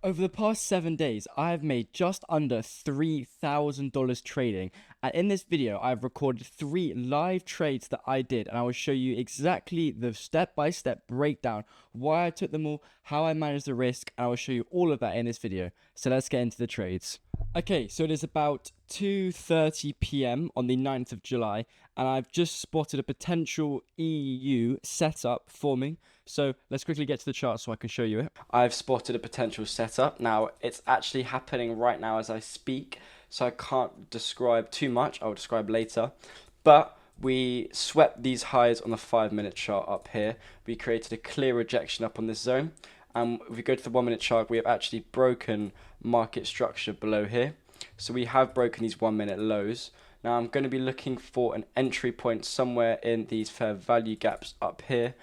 Over the past 7 days, I have made just under $3,000 trading, and in this video, I've recorded 3 live trades that I did, and I will show you exactly the step-by-step breakdown, why I took them all, how I managed the risk, and I will show you all of that in this video. So let's get into the trades. Okay, so it is about 2:30 p.m. on the 9th of July, and I've just spotted a potential EU setup forming. So let's quickly get to the chart so I can show you it. I've spotted a potential setup. Now, it's actually happening right now as I speak, so I can't describe too much. I'll describe later. But we swept these highs on the 5-minute chart up here. We created a clear rejection up on this zone. And if we go to the 1-minute chart, we have actually broken market structure below here. So we have broken these 1-minute lows. Now I'm going to be looking for an entry point somewhere in these fair value gaps up here,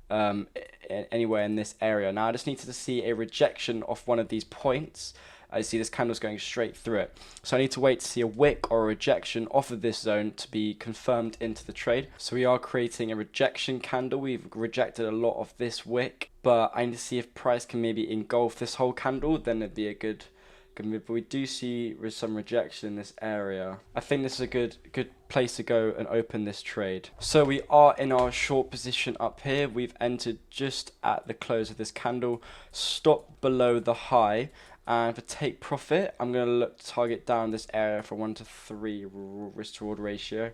anywhere in this area. Now I just need to see a rejection off one of these points. I see this candle's going straight through it. So I need to wait to see a wick or a rejection off of this zone to be confirmed into the trade. So we are creating a rejection candle. We've rejected a lot of this wick, but I need to see if price can maybe engulf this whole candle, then it'd be a good move. But we do see some rejection in this area. I think this is a good place to go and open this trade. So we are in our short position up here. We've entered just at the close of this candle, stopped below the high. And for take profit, I'm going to look to target down this area for 1 to 3 risk to reward ratio.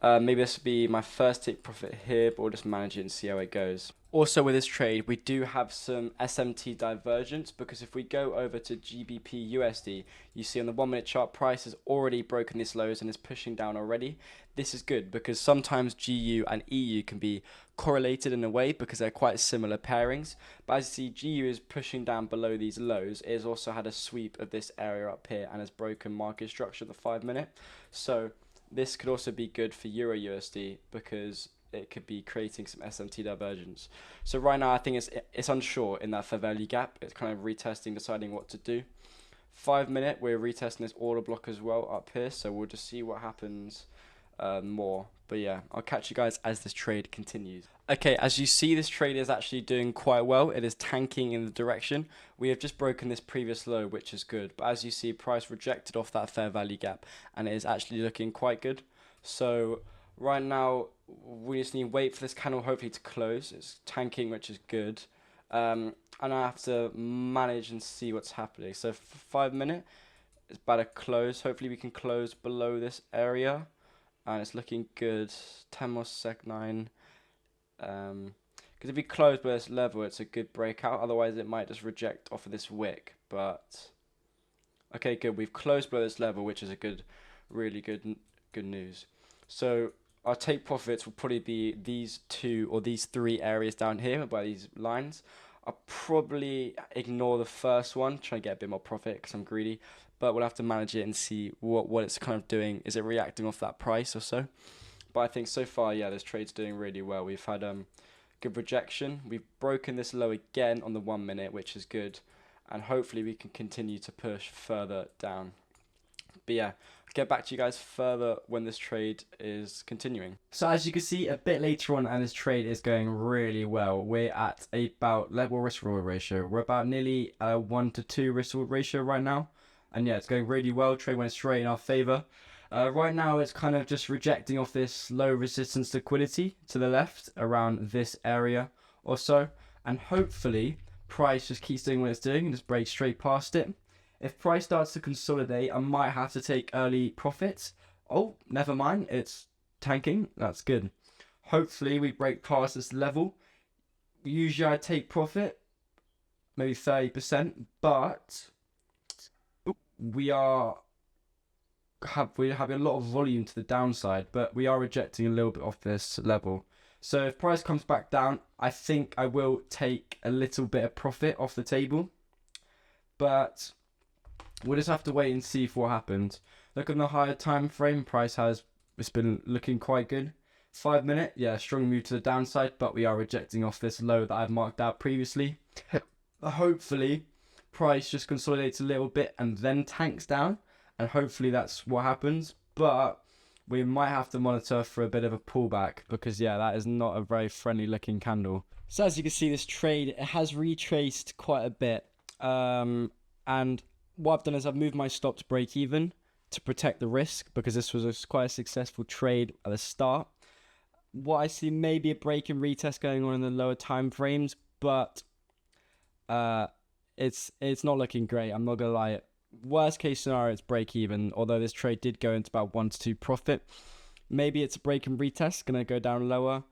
Maybe this will be my first take profit here, but we'll just manage it and see how it goes. Also with this trade, we do have some SMT divergence, because if we go over to GBPUSD, you see on the 1-minute chart, price has already broken this lows and is pushing down already. This is good because sometimes GU and EU can be correlated in a way because they're quite similar pairings. But as you see, GU is pushing down below these lows. It has also had a sweep of this area up here and has broken market structure at the 5-minute. So this could also be good for Euro USD because it could be creating some SMT divergence. So right now I think it's unsure in that fair value gap. It's kind of retesting, deciding what to do. 5-minute, we're retesting this order block as well up here, so we'll just see what happens more. But yeah, I'll catch you guys as this trade continues. Okay, as you see, this trade is actually doing quite well. It is tanking in the direction. We have just broken this previous low, which is good. But as you see, price rejected off that fair value gap, and it is actually looking quite good. So right now, we just need to wait for this candle hopefully to close. It's tanking, which is good. And I have to manage and see what's happening. So for 5-minute, it's about to close. Hopefully we can close below this area. And it's looking good. 10 more sec 9. Because if we close below this level, it's a good breakout. Otherwise, it might just reject off of this wick. But okay, good. We've closed below this level, which is a really good news. So our take profits will probably be these 2 or these 3 areas down here by these lines. I'll probably ignore the first one, try to get a bit more profit because I'm greedy. But we'll have to manage it and see what it's kind of doing. Is it reacting off that price or so? But I think so far, yeah, this trade's doing really well. We've had good rejection. We've broken this low again on the 1-minute, which is good. And hopefully we can continue to push further down. But yeah, I'll get back to you guys further when this trade is continuing. So as you can see, a bit later on, and this trade is going really well. We're at about level risk reward ratio. We're about nearly 1 to 2 risk reward ratio right now. And yeah, it's going really well. Trade went straight in our favor. Right now, it's kind of just rejecting off this low resistance liquidity to the left around this area or so. And hopefully, price just keeps doing what it's doing and just breaks straight past it. If price starts to consolidate, I might have to take early profits. Oh, never mind. It's tanking. That's good. Hopefully, we break past this level. Usually, I take profit, maybe 30%, but we're having a lot of volume to the downside, but we are rejecting a little bit off this level. So if price comes back down, I think I will take a little bit of profit off the table, but we'll just have to wait and see for what happens. Look at the higher time frame, it's been looking quite good. 5-minute, yeah, strong move to the downside, but we are rejecting off this low that I've marked out previously. Hopefully price just consolidates a little bit and then tanks down, and hopefully that's what happens. But we might have to monitor for a bit of a pullback because yeah, that is not a very friendly looking candle. So as you can see, this trade, it has retraced quite a bit. And what I've done is I've moved my stop to break even to protect the risk, because this was quite a successful trade at the start. What I see, maybe a break and retest going on in the lower time frames, but it's not looking great. I'm not gonna lie. Worst case scenario, it's break even. Although this trade did go into about 1 to 2 profit. Maybe it's a break and retest, gonna go down lower.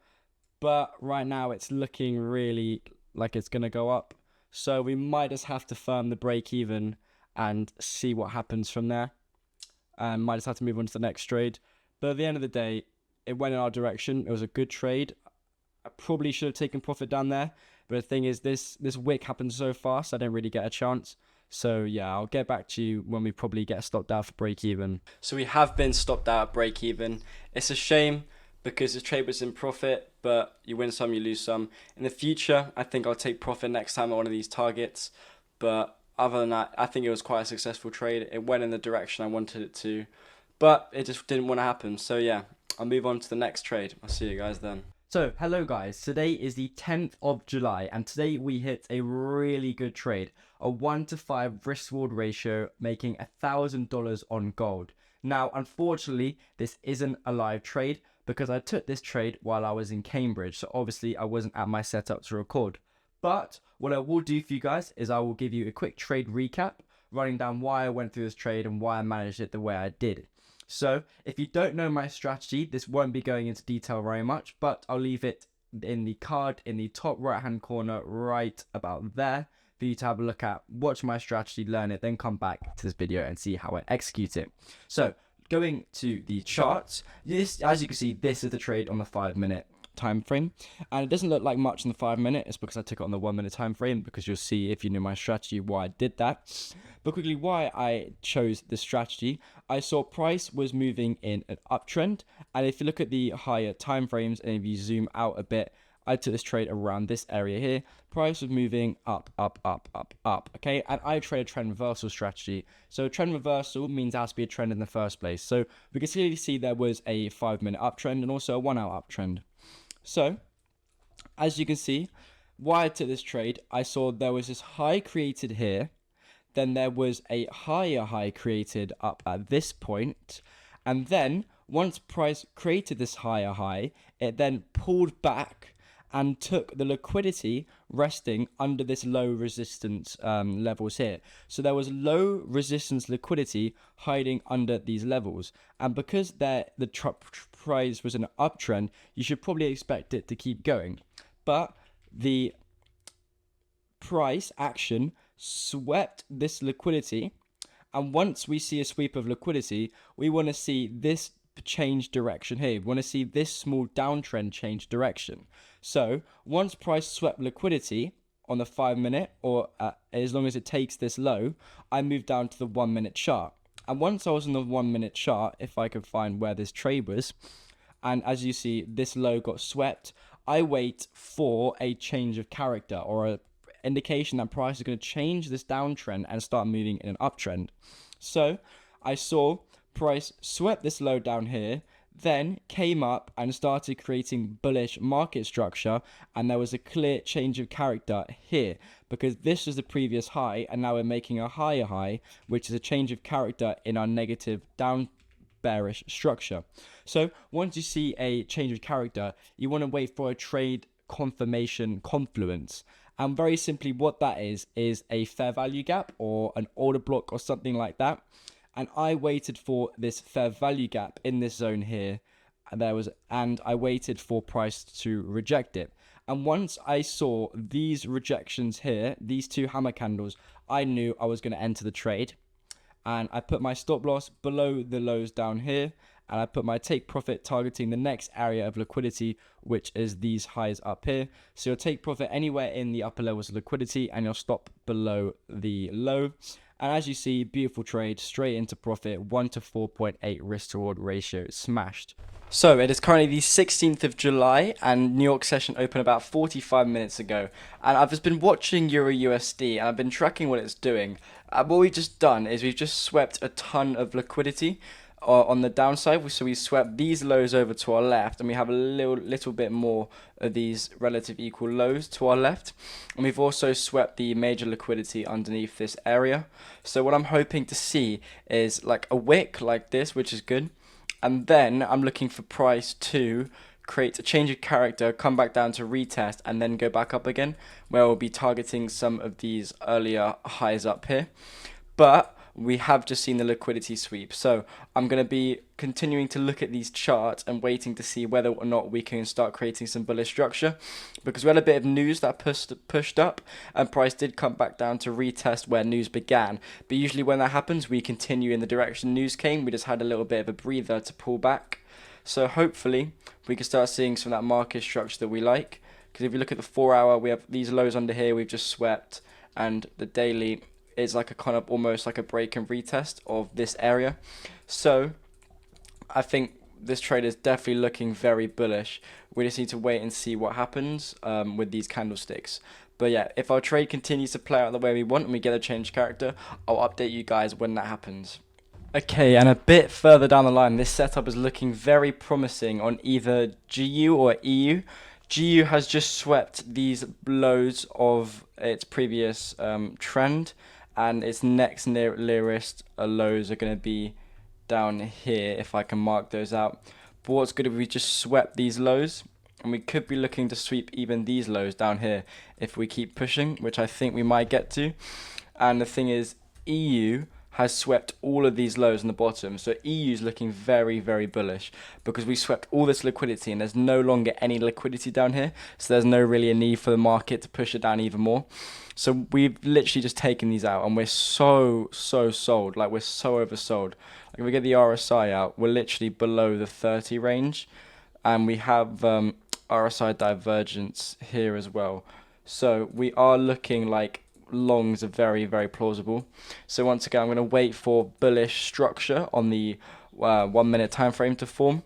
But right now, it's looking really like it's gonna go up. So we might just have to firm the break even and see what happens from there. Might just have to move on to the next trade. But at the end of the day, it went in our direction. It was a good trade. I probably should have taken profit down there. But the thing is, this wick happened so fast, I didn't really get a chance. So yeah, I'll get back to you when we probably get stopped out for break even. So we have been stopped out at break even. It's a shame because the trade was in profit, but you win some, you lose some. In the future, I think I'll take profit next time on one of these targets. But other than that, I think it was quite a successful trade. It went in the direction I wanted it to, but it just didn't want to happen. So yeah, I'll move on to the next trade. I'll see you guys then. So, hello guys, today is the 10th of July, and today we hit a really good trade, a 1 to 5 risk reward ratio, making $1,000 on gold. Now, unfortunately, this isn't a live trade, because I took this trade while I was in Cambridge, so obviously I wasn't at my setup to record. But, what I will do for you guys is I will give you a quick trade recap, running down why I went through this trade and why I managed it the way I did. So, if you don't know my strategy, this won't be going into detail very much, but I'll leave it in the card in the top right hand corner right about there for you to have a look at, watch my strategy, learn it, then come back to this video and see how I execute it. So, going to the charts, this, as you can see, this is the trade on the 5-minute time frame, and it doesn't look like much in the 5-minute. It's because I took it on the 1-minute time frame, because you'll see if you know my strategy why I did that. But quickly, why I chose this strategy, I saw price was moving in an uptrend, and if you look at the higher time frames and if you zoom out a bit, I took this trade around this area here. Price was moving up, up, up, up, up, okay? And I trade a trend reversal strategy. So trend reversal means there has to be a trend in the first place. So we can clearly see there was a 5-minute uptrend and also a 1-hour uptrend. So, as you can see, why I took this trade, I saw there was this high created here, then there was a higher high created up at this point, and then once price created this higher high, it then pulled back and took the liquidity resting under this low resistance levels here. So there was low resistance liquidity hiding under these levels, and because the price was an uptrend, you should probably expect it to keep going. But the price action swept this liquidity, and once we see a sweep of liquidity, we want to see this change direction here. We want to see this small downtrend change direction. So once price swept liquidity on the 5-minute, or as long as it takes this low, I moved down to the 1-minute chart. And once I was on the 1-minute chart, if I could find where this trade was, and as you see, this low got swept, I wait for a change of character, or an indication that price is going to change this downtrend and start moving in an uptrend. So I saw price swept this low down here, then came up and started creating bullish market structure, and there was a clear change of character here, because this was the previous high and now we're making a higher high, which is a change of character in our negative down bearish structure. So once you see a change of character, you want to wait for a trade confirmation confluence, and very simply what that is a fair value gap or an order block or something like that. And I waited for this fair value gap in this zone here, and I waited for price to reject it. And once I saw these rejections here, these two hammer candles, I knew I was going to enter the trade. And I put my stop loss below the lows down here, and I put my take profit targeting the next area of liquidity, which is these highs up here. So you'll take profit anywhere in the upper levels of liquidity, and you'll stop below the low. And as you see, beautiful trade, straight into profit, 1 to 4.8 risk to reward ratio smashed. So it is currently the 16th of July, and New York session opened about 45 minutes ago. And I've just been watching Euro USD, and I've been tracking what it's doing. What we've just done is we've just swept a ton of liquidity on the downside. So we swept these lows over to our left, and we have a little bit more of these relative equal lows to our left. And we've also swept the major liquidity underneath this area. So what I'm hoping to see is like a wick like this, which is good. And then I'm looking for price to create a change of character, come back down to retest, and then go back up again, where we'll be targeting some of these earlier highs up here. But we have just seen the liquidity sweep, so I'm going to be continuing to look at these charts and waiting to see whether or not we can start creating some bullish structure, because we had a bit of news that pushed up and price did come back down to retest where news began. But usually when that happens, we continue in the direction news came. We just had a little bit of a breather to pull back. So hopefully we can start seeing some of that market structure that we like, because if you look at the 4 hour, we have these lows under here we've just swept, and the daily is like a kind of almost like a break and retest of this area. So I think this trade is definitely looking very bullish. We just need to wait and see what happens with these candlesticks. But yeah, if our trade continues to play out the way we want and we get a change character, I'll update you guys when that happens. Okay, and a bit further down the line, this setup is looking very promising on either GU or EU. GU has just swept these lows of its previous trend, and its next nearest lows are going to be down here, if I can mark those out. But what's good if we just swept these lows, and we could be looking to sweep even these lows down here if we keep pushing, which I think we might get to. And the thing is, EU has swept all of these lows on the bottom, so EU is looking very, very bullish, because we swept all this liquidity and there's no longer any liquidity down here, so there's no really a need for the market to push it down even more. So we've literally just taken these out, and we're so sold. Like, we're so oversold. Like, if we get the RSI out, we're literally below the 30 range, and we have RSI divergence here as well. So we are looking like longs are very, very plausible. So once again, I'm going to wait for bullish structure on the 1 minute time frame to form.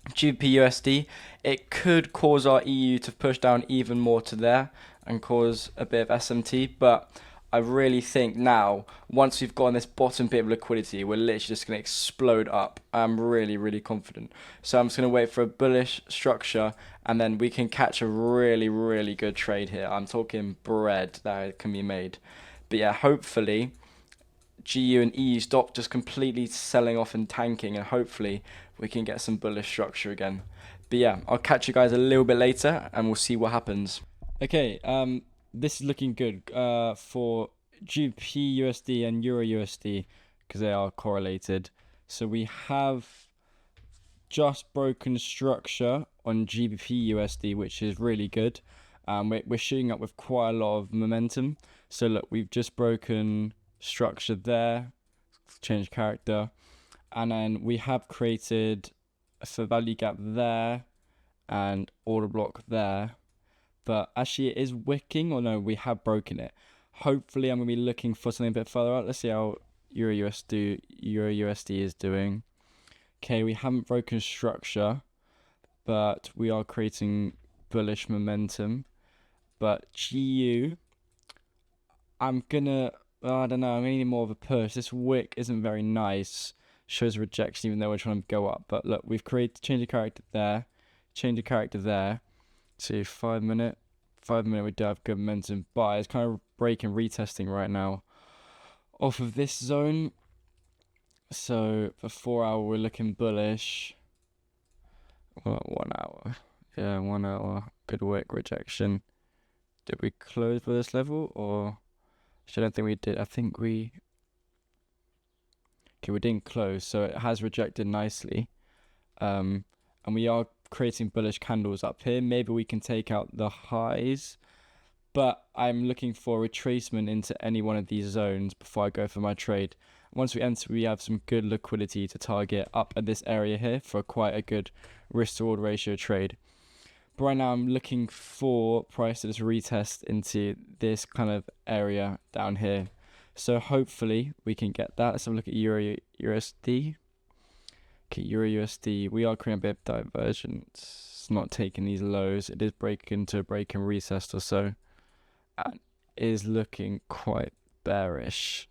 GBPUSD, it could cause our EU to push down even more to there and cause a bit of SMT, but I really think now, once we've got on this bottom bit of liquidity, we're literally just going to explode up. I'm really, really confident. So I'm just going to wait for a bullish structure, and then we can catch a really, really good trade here. I'm talking bread that can be made. But yeah, hopefully GU and EU stop just completely selling off and tanking, and hopefully we can get some bullish structure again. But yeah, I'll catch you guys a little bit later, and we'll see what happens. Okay, this is looking good for GBPUSD and Euro USD, because they are correlated. So we have just broken structure on GBPUSD, which is really good. We're shooting up with quite a lot of momentum. So look, we've just broken structure there, change character, and then we have created a value gap there and order block there. But actually it is wicking, or no, we have broken it. Hopefully I'm going to be looking for something a bit further out. Let's see how Euro USD is doing. Okay, we haven't broken structure, but we are creating bullish momentum. But GU, I don't know, I'm going to need more of a push. This wick isn't very nice. Shows rejection even though we're trying to go up. But look, we've created change of character there, change of character there. To 5 minute we do have good momentum, but it's kind of breaking, retesting right now off of this zone. So for 4 hour we're looking bullish. Well, 1 hour, yeah, 1 hour, good wick, rejection. Did we close for this level, or I don't think we did. I think we didn't close, so it has rejected nicely, and we are creating bullish candles up here. Maybe we can take out the highs, but I'm looking for a retracement into any one of these zones before I go for my trade. Once we enter, we have some good liquidity to target up at this area here for quite a good risk to reward ratio trade. But right now I'm looking for price to just retest into this kind of area down here. So hopefully we can get that. Let's have a look at Euro USD. Okay, Euro USD, we are creating a bit of divergence. It's not taking these lows. It is breaking to a break and recess or so. And is looking quite bearish.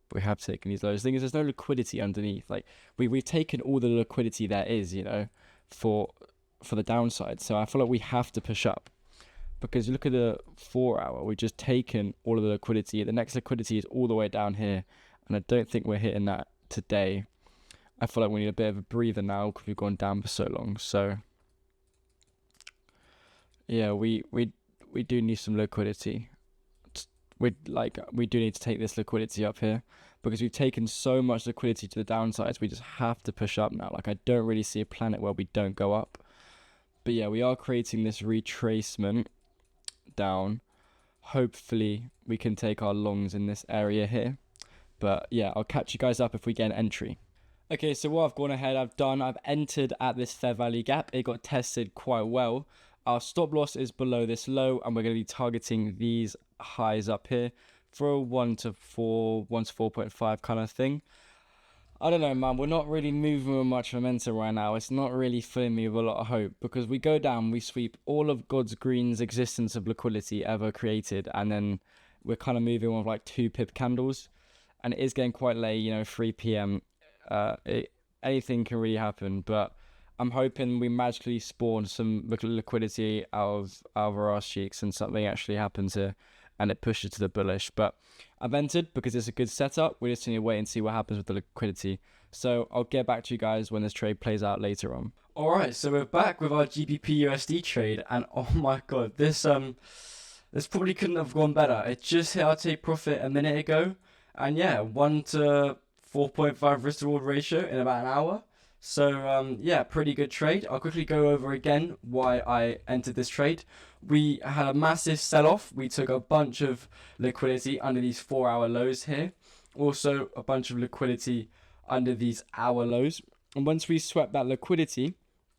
But we have taken these lows. The thing is, there's no liquidity underneath. Like we've taken all the liquidity there is, you know, for the downside. So I feel like we have to push up, because you look at the 4 hour, we've just taken all of the liquidity. The next liquidity is all the way down here, and I don't think we're hitting that today. I feel like we need a bit of a breather now because we've gone down for so long. So yeah, we do need some liquidity. We do need to take this liquidity up here, because we've taken so much liquidity to the downsides. We just have to push up now. Like, I don't really see a planet where we don't go up. But yeah, we are creating this retracement down. Hopefully we can take our longs in this area here. But yeah, I'll catch you guys up if we get an entry. Okay, so what I've gone ahead, I've entered at this fair value gap. It got tested quite well. Our stop loss is below this low, and we're going to be targeting these highs up here for a 1 to 4.5 kind of thing. I don't know, man. We're not really moving with much momentum right now. It's not really filling me with a lot of hope, because we go down, we sweep all of God's green's existence of liquidity ever created, and then we're kind of moving with like 2 pip candles, and it is getting quite late, you know, 3 p.m. Anything can really happen, but I'm hoping we magically spawn some liquidity out of our ass cheeks and something actually happens here and it pushes to the bullish. But I've entered because it's a good setup. We just need to wait and see what happens with the liquidity. So I'll get back to you guys when this trade plays out later on. Alright, so we're back with our GBPUSD trade, and oh my god, this probably couldn't have gone better. It just hit our take profit a minute ago, and yeah, 1 to 4.5 risk reward ratio in about an hour. So yeah, pretty good trade. I'll quickly go over again why I entered this trade. We had a massive sell-off. We took a bunch of liquidity under these 4-hour lows here. Also a bunch of liquidity under these hour lows. And once we swept that liquidity,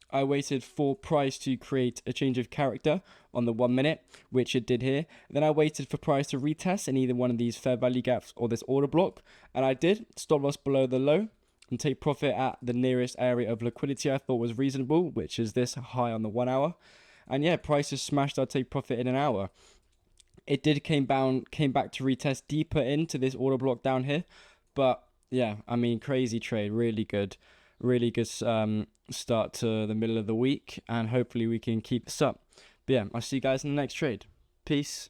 I waited for price to create a change of character on the 1 minute, which it did here. Then I waited for price to retest in either one of these fair value gaps or this order block, and I did. Stop loss below the low and take profit at the nearest area of liquidity I thought was reasonable, which is this high on the 1 hour. And yeah, price has smashed our take profit in an hour. It did came back to retest deeper into this order block down here, but yeah, I mean, crazy trade, really good start to the middle of the week, and hopefully we can keep this up. But yeah, I'll see you guys in the next trade. Peace.